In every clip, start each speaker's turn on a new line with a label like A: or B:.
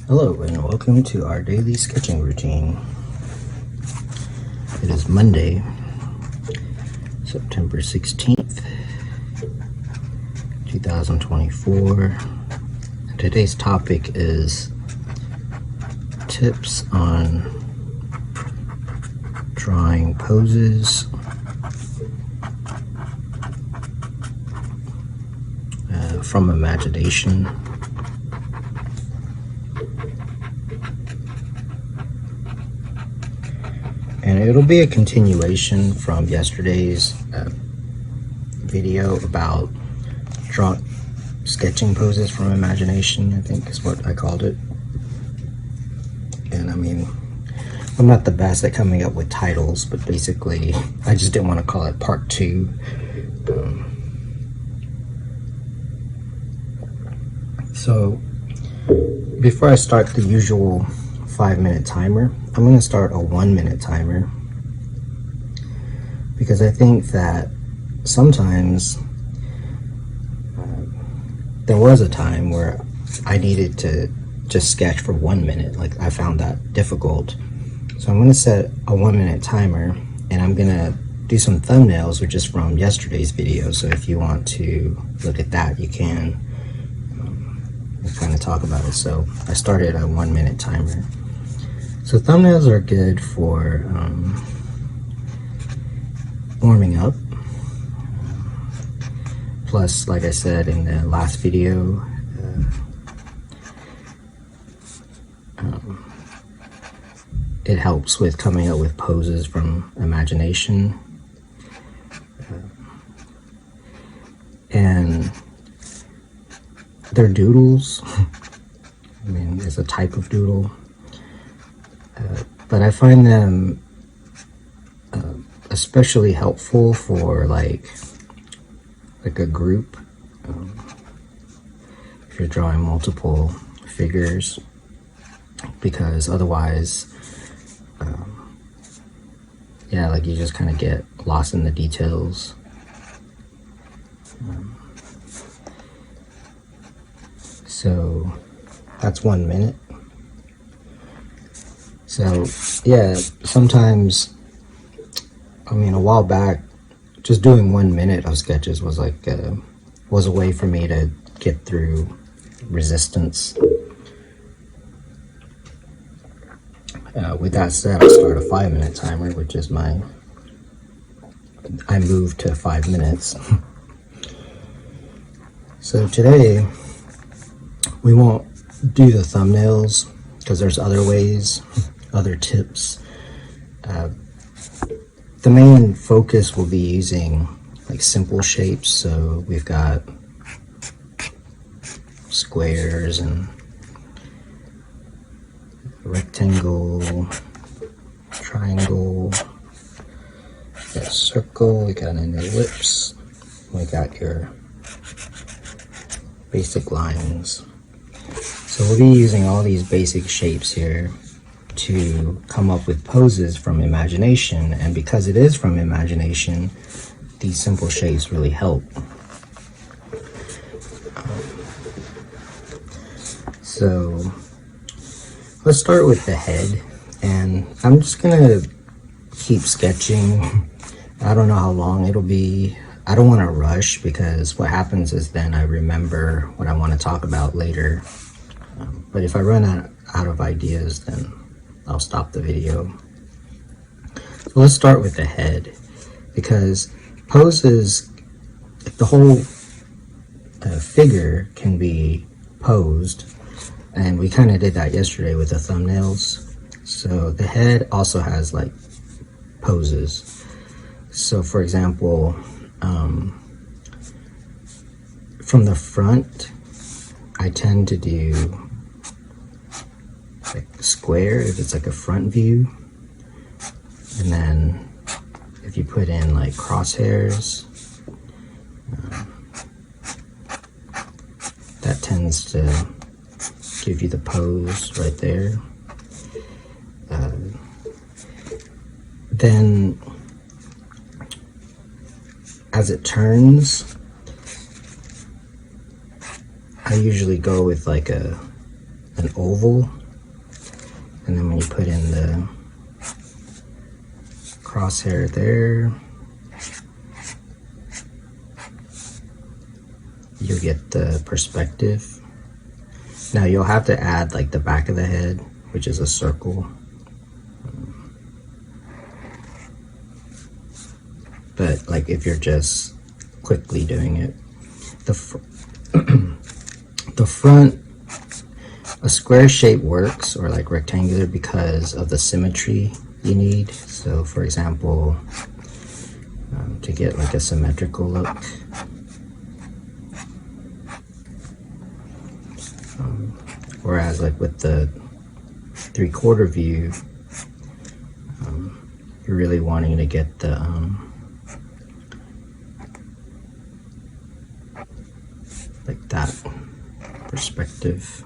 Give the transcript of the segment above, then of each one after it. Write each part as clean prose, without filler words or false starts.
A: Hello and welcome to our daily sketching routine. It is Monday, September 16th, 2024. Today's topic is tips on drawing poses from imagination. And it'll be a continuation from yesterday's video about sketching poses from imagination, I think is what I called it. And I mean, I'm not the best at coming up with titles, but basically I just didn't want to call it part 2. So before I start the usual 5-minute timer, I'm going to start a 1-minute timer, because I think that sometimes there was a time where I needed to just sketch for 1 minute. Like, I found that difficult. So I'm going to set a 1-minute timer, and I'm going to do some thumbnails, which is from yesterday's video. So if you want to look at that, you can kind of talk about it. So I started a 1-minute timer. So thumbnails are good for warming up. Plus, like I said in the last video, it helps with coming up with poses from imagination. And they're doodles. I mean, it's a type of doodle. But I find them especially helpful for like a group. If you're drawing multiple figures, because otherwise, yeah, like you just kind of get lost in the details. So that's 1 minute. So yeah, sometimes, I mean, a while back, just doing 1 minute of sketches was like was a way for me to get through resistance. With that said, I'll start a 5-minute timer, which is I moved to 5 minutes. So today we won't do the thumbnails because there's other ways, other tips. The main focus will be using like simple shapes. So we've got squares and rectangle, triangle, we got a circle, we got an ellipse, we got your basic lines. So we'll be using all these basic shapes here to come up with poses from imagination, and because it is from imagination, these simple shapes really help. So let's start with the head, and I'm just gonna keep sketching. I don't know how long it'll be. I don't want to rush, because what happens is then I remember what I want to talk about later. But if I run out of ideas, then I'll stop the video. So let's start with the head, because poses, the whole figure can be posed, and we kind of did that yesterday with the thumbnails. So the head also has like poses. So for example, from the front, I tend to do like a square if it's like a front view, and then if you put in like crosshairs, that tends to give you the pose right there. Then as it turns, I usually go with like a an oval, and then when you put in the crosshair there, you'll get the perspective. Now you'll have to add like the back of the head, which is a circle. But like if you're just quickly doing it, the front, a square shape works, or like rectangular, because of the symmetry you need. So for example, to get like a symmetrical look, whereas like with the 3/4 view, you're really wanting to get the like that perspective.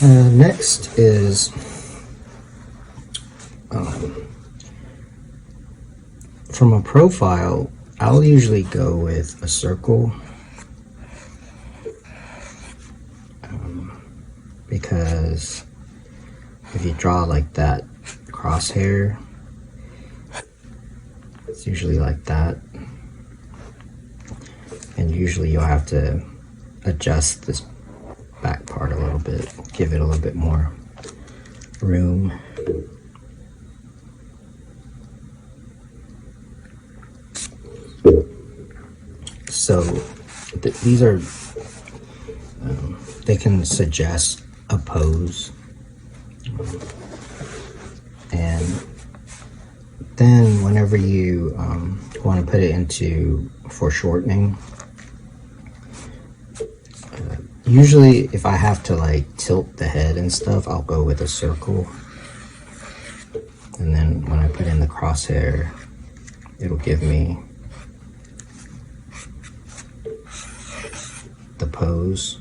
A: Next is from a profile, I'll usually go with a circle, because if you draw like that crosshair, it's usually like that, and usually you'll have to adjust this back part a little bit, give it a little bit more room. So these are, they can suggest a pose, and then whenever you want to put it into foreshortening, usually if I have to like tilt the head and stuff, I'll go with a circle, and then when I put in the crosshair, it'll give me the pose.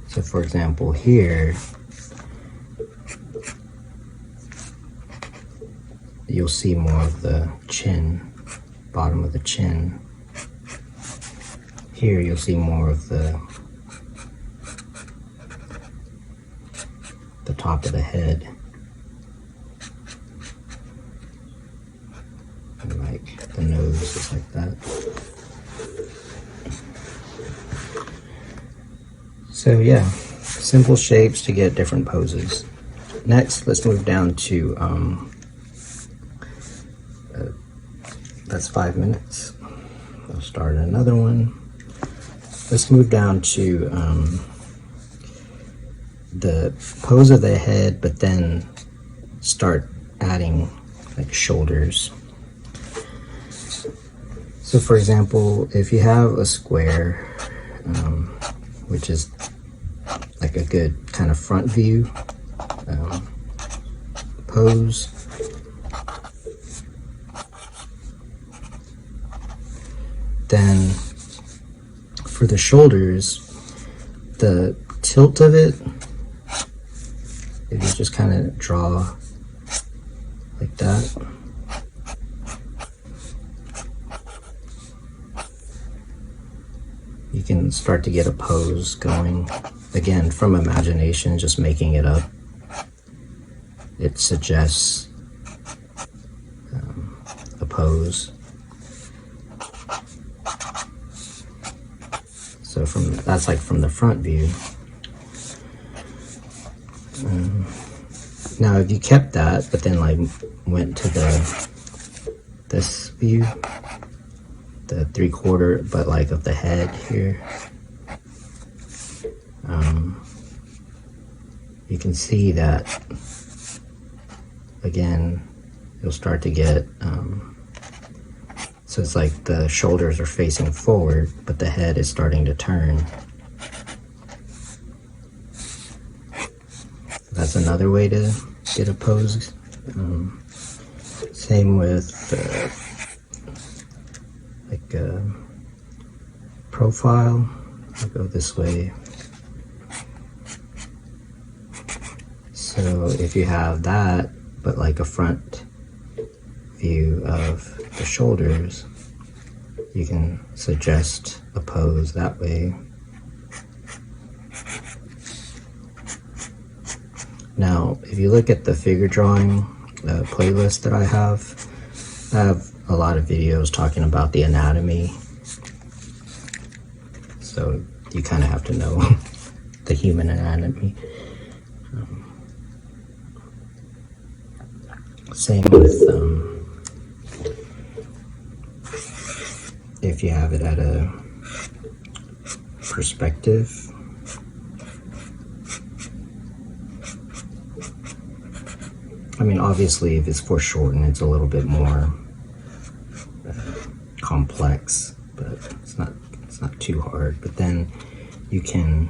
A: So for example here, you'll see more of the chin, bottom of the chin. Here you'll see more of the top of the head. And like the nose is like that. So yeah, simple shapes to get different poses. Next, let's move down to, that's 5 minutes. I'll start another one. Let's move down to the pose of the head, but then start adding like shoulders. So for example, if you have a square, which is like a good kind of front view pose, then for the shoulders, the tilt of it, if you just kind of draw like that, you can start to get a pose going. Again, from imagination, just making it up. It suggests a pose. So that's like from the front view. Now if you kept that, but then like went to this view, the 3/4, but like of the head here, you can see that again you'll start to get so it's like the shoulders are facing forward, but the head is starting to turn. That's another way to get a pose. Same with like a profile. I'll go this way. So if you have that, but like a front view of the shoulders, you can suggest a pose that way. Now, if you look at the figure drawing playlist that I have a lot of videos talking about the anatomy. So you kind of have to know the human anatomy. Same with if you have it at a perspective. I mean, obviously, if it's foreshortened, it's a little bit more complex, but it's not too hard. But then you can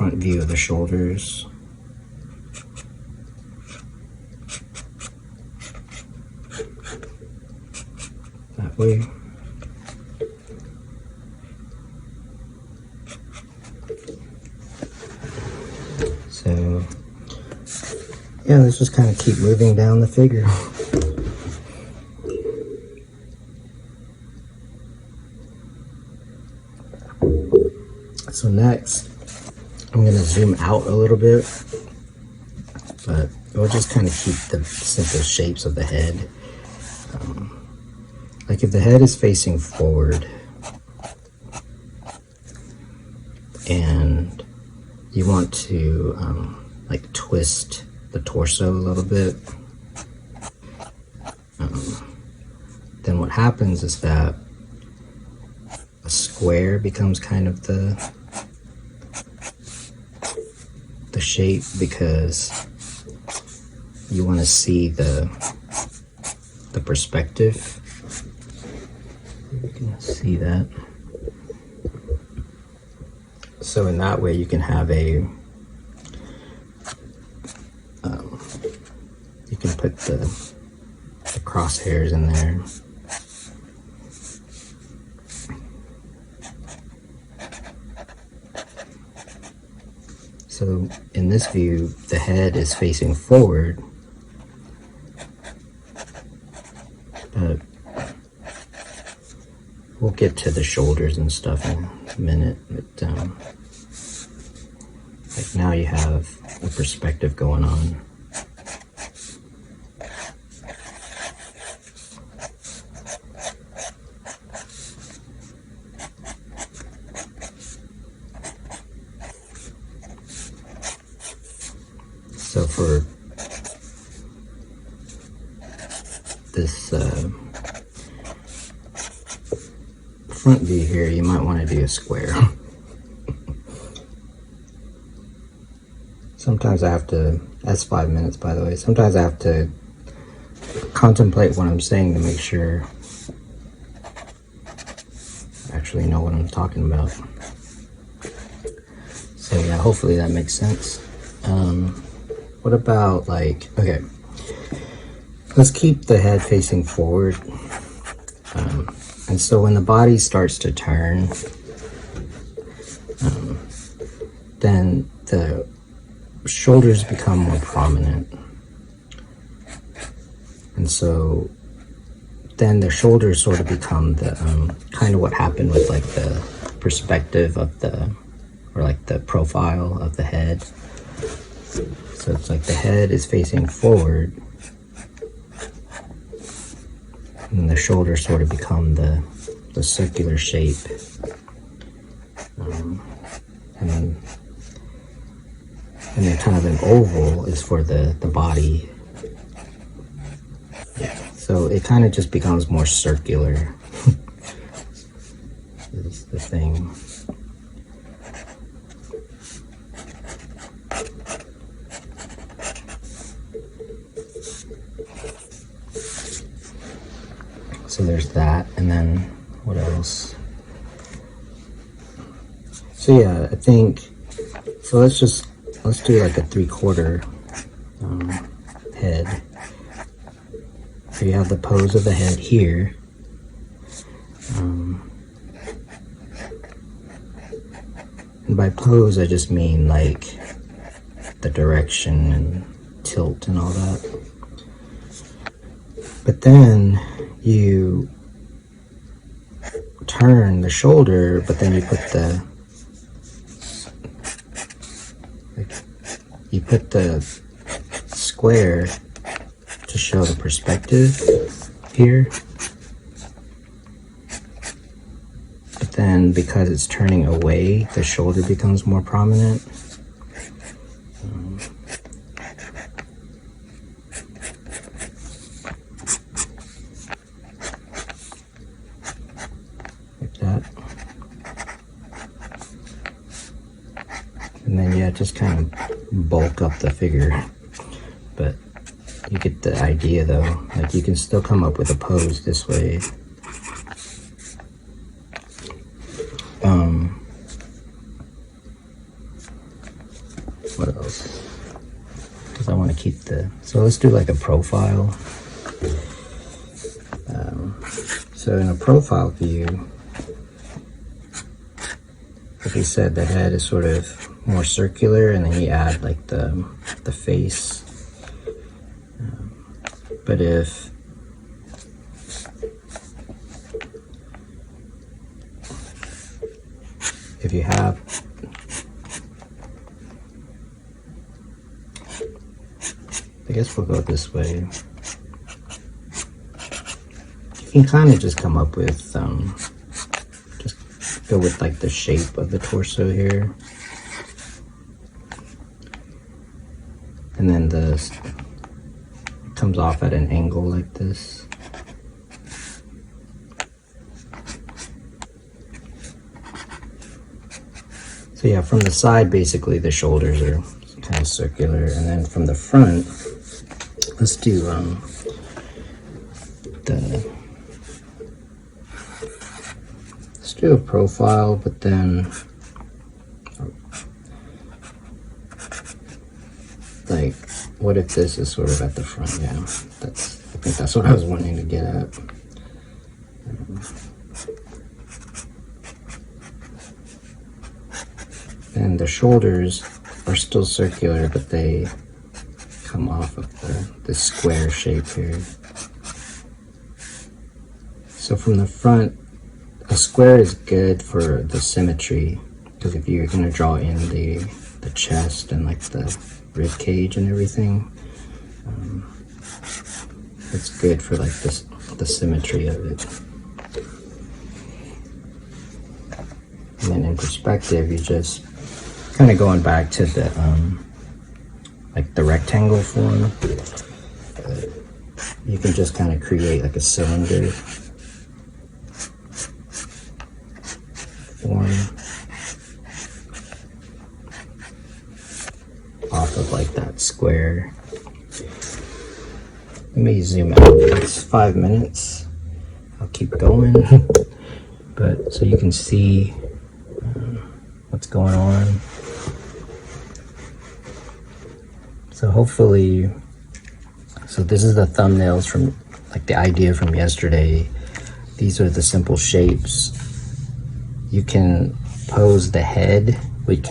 A: front view of the shoulders. That way. So yeah, let's just kind of keep moving down the figure. So next, I'm going to zoom out a little bit, but we'll just kind of keep the simple shapes of the head. Like if the head is facing forward and you want to like twist the torso a little bit, then what happens is that a square becomes kind of the shape, because you want to see the perspective. You can see that. So in that way you can have a you can put the crosshairs in there. So in this view, the head is facing forward, but we'll get to the shoulders and stuff in a minute. But like now you have a perspective going on. So for this front view here, you might want to do a square. Sometimes I have to, that's 5 minutes by the way, sometimes I have to contemplate what I'm saying to make sure I actually know what I'm talking about. So yeah, hopefully that makes sense. What about like, okay, let's keep the head facing forward. And so when the body starts to turn, then the shoulders become more prominent. And so then the shoulders sort of become the kind of what happened with like the perspective of the, or like the profile of the head. So it's like the head is facing forward and the shoulders sort of become the circular shape. And then kind of an oval is for the body. So it kind of just becomes more circular. Is the thing. So there's that, and then what else? So yeah, I think, so let's do like a 3/4 head. So you have the pose of the head here. And by pose, I just mean like the direction and tilt and all that. But then you turn the shoulder, but then you put the square to show the perspective here. But then because it's turning away, the shoulder becomes more prominent. Like that. And then, yeah, just kind of bulk up the figure. But you get the idea, though. Like, you can still come up with a pose this way. What else? Because I want to keep so let's do like a profile. So in a profile view, like we said, the head is sort of more circular, and then you add like the face. But if you have I guess we'll go this way. You can kind of just come up with, just go with like the shape of the torso here. And then it comes off at an angle like this. So yeah, from the side, basically the shoulders are kind of circular, and then from the front, let's do let's do a profile, but then like, what if this is sort of at the front? Yeah, I think that's what I was wanting to get at. And the shoulders are still circular, but they come off of the square shape here. So from the front, a square is good for the symmetry, because if you're going to draw in the chest and like the rib cage and everything, it's good for like the symmetry of it. And then in perspective, you just kind of going back to the like the rectangle form. You can just kind of create like a cylinder form off of like that square. Let me zoom out. It's 5 minutes. I'll keep going. But so you can see what's going on. So hopefully, so this is the thumbnails from like the idea from yesterday. These are the simple shapes. You can pose the head, which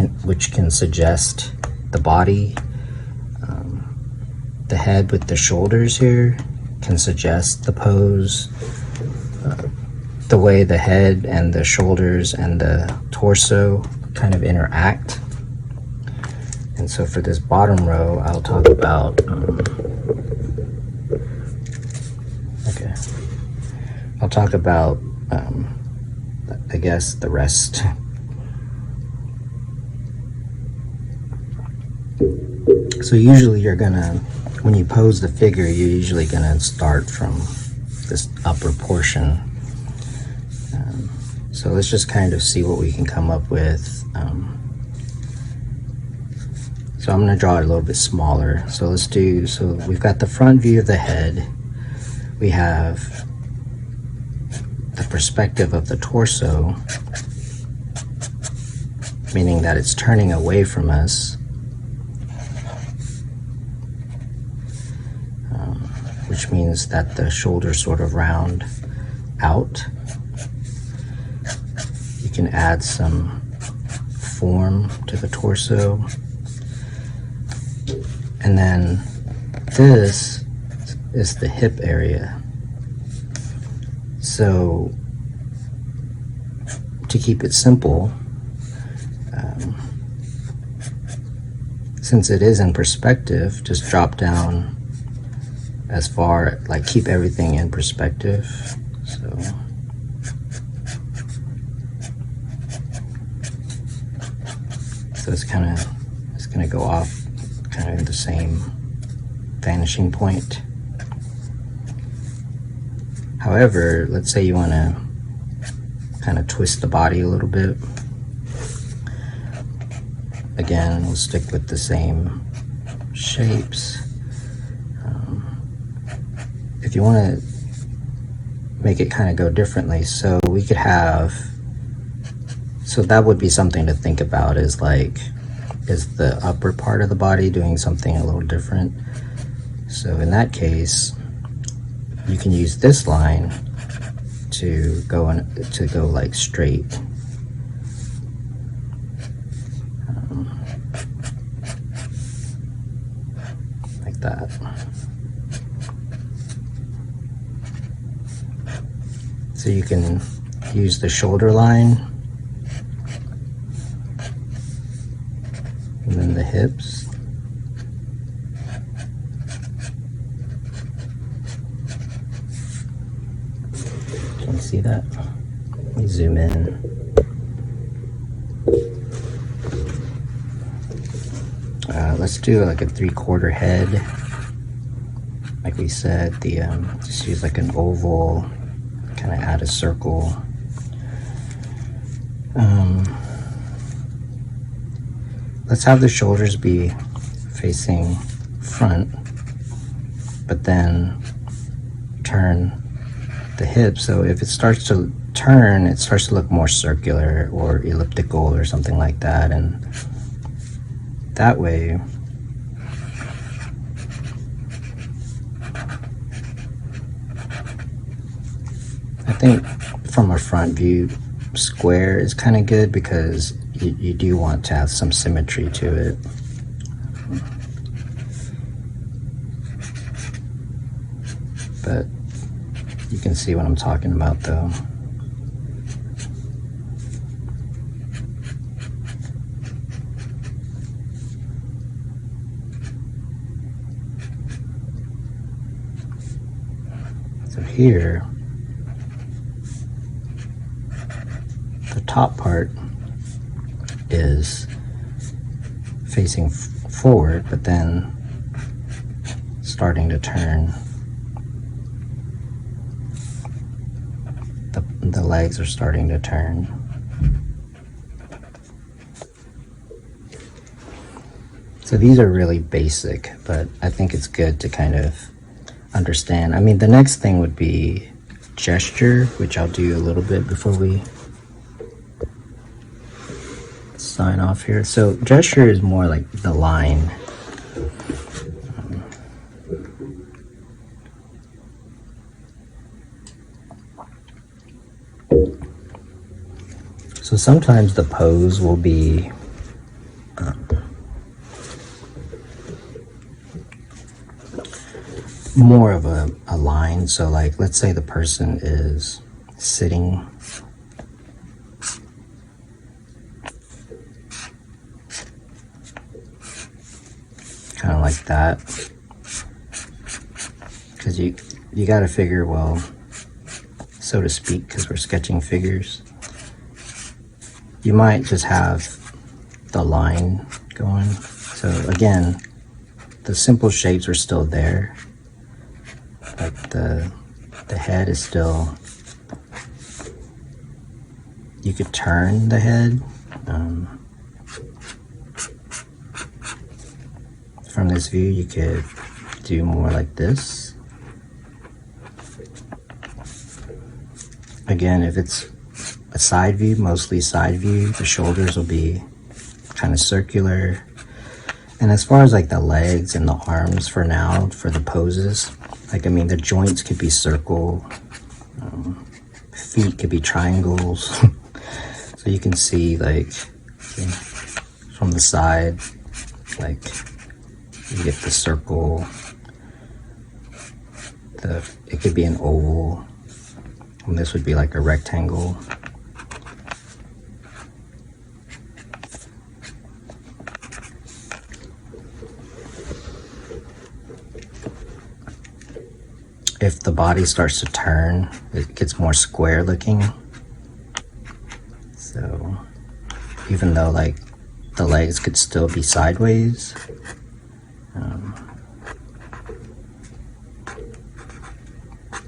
A: can suggest the body. The head with the shoulders here can suggest the pose. The way the head and the shoulders and the torso kind of interact. And so for this bottom row, I'll talk about, I'll talk about, I guess, the rest. So usually you're gonna, when you pose the figure, you're usually gonna start from this upper portion. So let's just kind of see what we can come up with. So I'm gonna draw it a little bit smaller. So we've got the front view of the head. We have the perspective of the torso, meaning that it's turning away from us. Which means that the shoulders sort of round out. You can add some form to the torso. And then this is the hip area. So to keep it simple, since it is in perspective, just drop down as far, like keep everything in perspective. So it's kind of, it's going to go off kind of the same vanishing point. However, let's say you want to kind of twist the body a little bit. Again, we'll stick with the same shapes. If you want to make it kind of go differently, so we could have, so that would be something to think about, is like, is the upper part of the body doing something a little different? So in that case, you can use this line to go like straight. Like that. So you can use the shoulder line, and then the hips. Can you see that? Let me zoom in. Let's do like a 3/4 head. Like we said, the just use like an oval, kind of add a circle. Let's have the shoulders be facing front, but then turn the hips. So if it starts to turn, it starts to look more circular or elliptical or something like that, and that way I think from a front view, square is kind of good because you do want to have some symmetry to it. But you can see what I'm talking about though. So here, the top part is facing forward, but then starting to turn. The legs are starting to turn. So these are really basic, but I think it's good to kind of understand. I mean, the next thing would be gesture, which I'll do a little bit before we sign off here. So gesture is more like the line. So sometimes the pose will be more of a line. So like, let's say the person is sitting kind of like that, because you got to figure, well, so to speak, because we're sketching figures, you might just have the line going. So again, the simple shapes are still there, but the head is still, you could turn the head. From this view, you could do more like this. Again, if it's a side view, mostly side view, the shoulders will be kind of circular. And as far as like the legs and the arms for now, for the poses, like, I mean, the joints could be circle, feet could be triangles. So you can see, like, from the side, like, you get the circle, it could be an oval, And this would be like a rectangle. If the body starts to turn, it gets more square looking. So even though like the legs could still be sideways,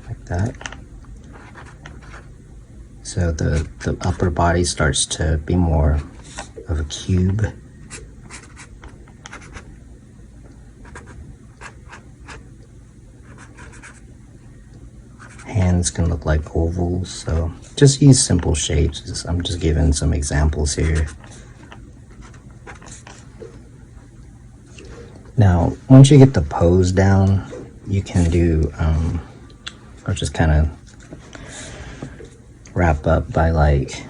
A: like that. So the upper body starts to be more of a cube. Hands can look like ovals, so just use simple shapes. I'm just giving some examples here. Now, once you get the pose down, you can do, or just kind of wrap up by like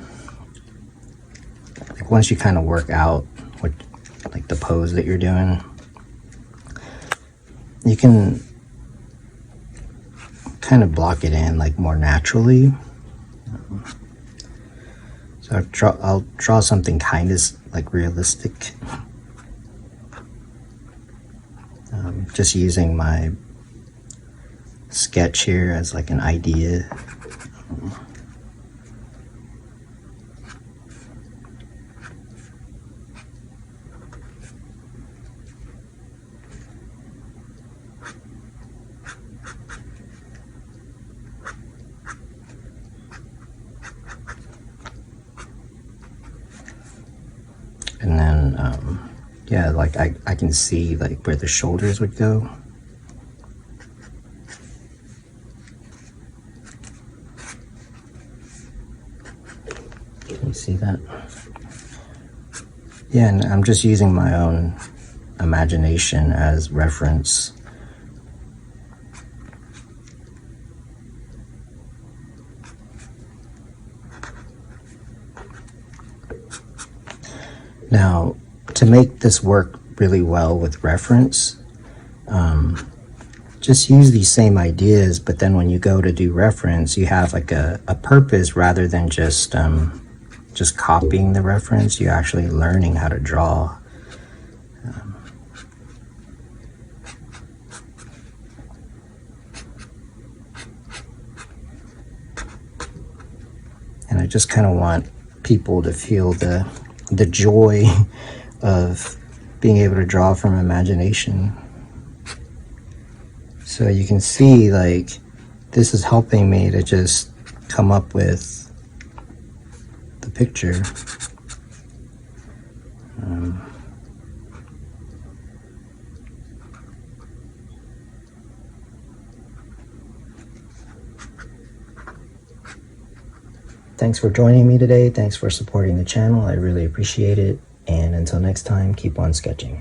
A: once you kind of work out what like the pose that you're doing, you can kind of block it in like more naturally. So I'll draw something kind of like realistic, just using my sketch here as like an idea. And then, yeah, like I can see like where the shoulders would go. Can you see that? Yeah, and I'm just using my own imagination as reference. Now, to make this work really well with reference, just use these same ideas, but then when you go to do reference, you have like a purpose rather than just copying the reference. You're actually learning how to draw. And I just kind of want people to feel the joy of being able to draw from imagination. So you can see like this is helping me to just come up with the picture. Thanks for joining me today. Thanks for supporting the channel. I really appreciate it. And until next time, keep on sketching.